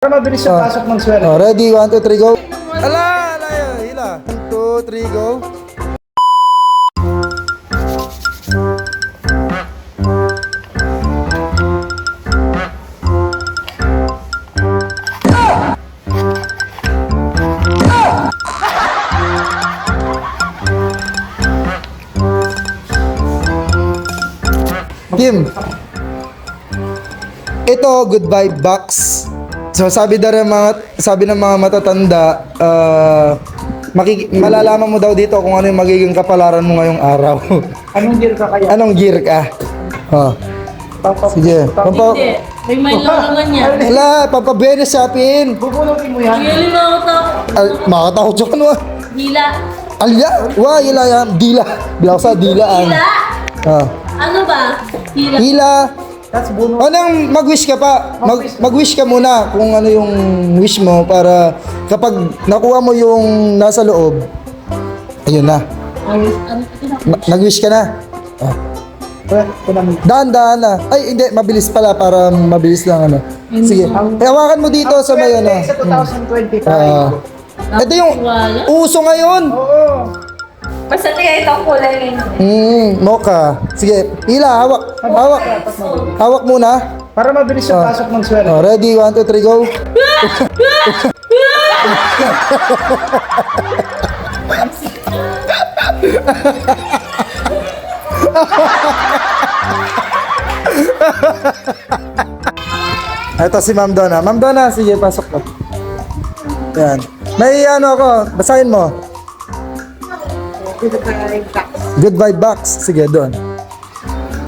Para mabilis yung pasok ng swerte. Ready? 1, 2, 3, go. Ala! Hila. 1, 2, 3, go. Kim, ito goodbye box. So sabi ng mga matatanda, malalaman mo daw dito kung ano yung magiging kapalaran mo ngayong araw. Anong gear ka kaya? Anong gear ka? Oh. Sige. Hindi. May mind lang naman yan. Wala, papabenes sapin. Bubunutin mo yan. Really nakakatakot. Makatakot siya kano. Hila. Alya, wah, hila yan. Dila. Bilang sa dilaan. Hila? Ah. Ano ba? Hila. Hila. That's buno. Anong mag-wish ka pa? Mag-wish ka muna kung ano yung wish mo para kapag nakuha mo yung nasa loob, ayun na. Ano? Nag-wish ka na. Ah. Dahan-dahan na. Ay, hindi. Mabilis pala para mabilis lang ano. Sige. Hawakan mo dito sa may ano. Sa 2025. Ito yung uso ngayon. Oo. Basta tingnan ito ang kulay ngayon. Mocha. Sige. Hila, hawak. Hawak muna. Para mabilis yung pasok ng swerte. Ready? 1, 2, 3, go. Ito si Ma'am Donna. Ma'am Donna, sige, pasok ka. Yan. May ano ako, basahin mo. Goodbye box. Sige, doon.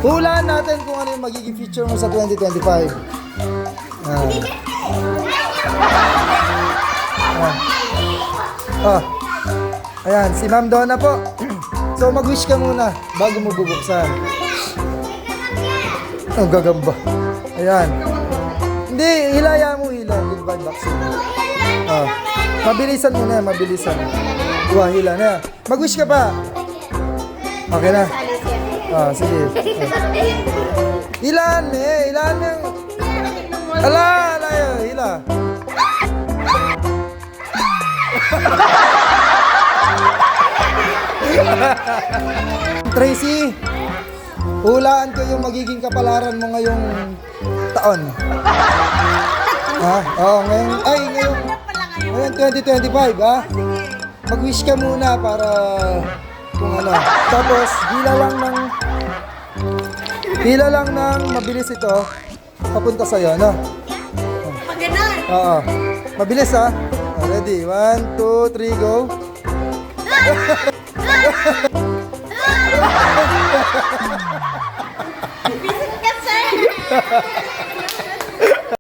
Hulaan natin kung ano yung magiging feature mo sa 2025. Ayan, si Ma'am Donna po. So, mag-wish ka muna bago mo bubuksan. Ang gagamba. Ayan. Hindi, hilaya mo, hila. Goodbye box. Mabilisan mo na, mabilisan. Hila na. Mag-wish ka pa. Okay na. Sige. Ilan yung... Ala, hila. Tracy, hulaan ko yung magiging kapalaran mo ngayong taon. Ngayong 2025, ha? Mag-wish ka muna para kung ano. Tapos, hila lang ng mabilis ito. Papunta sa'yo, no? Pagganon. Oo. Mabilis, ha? Ready? 1, 2, 3, go. Bisit ka, sir.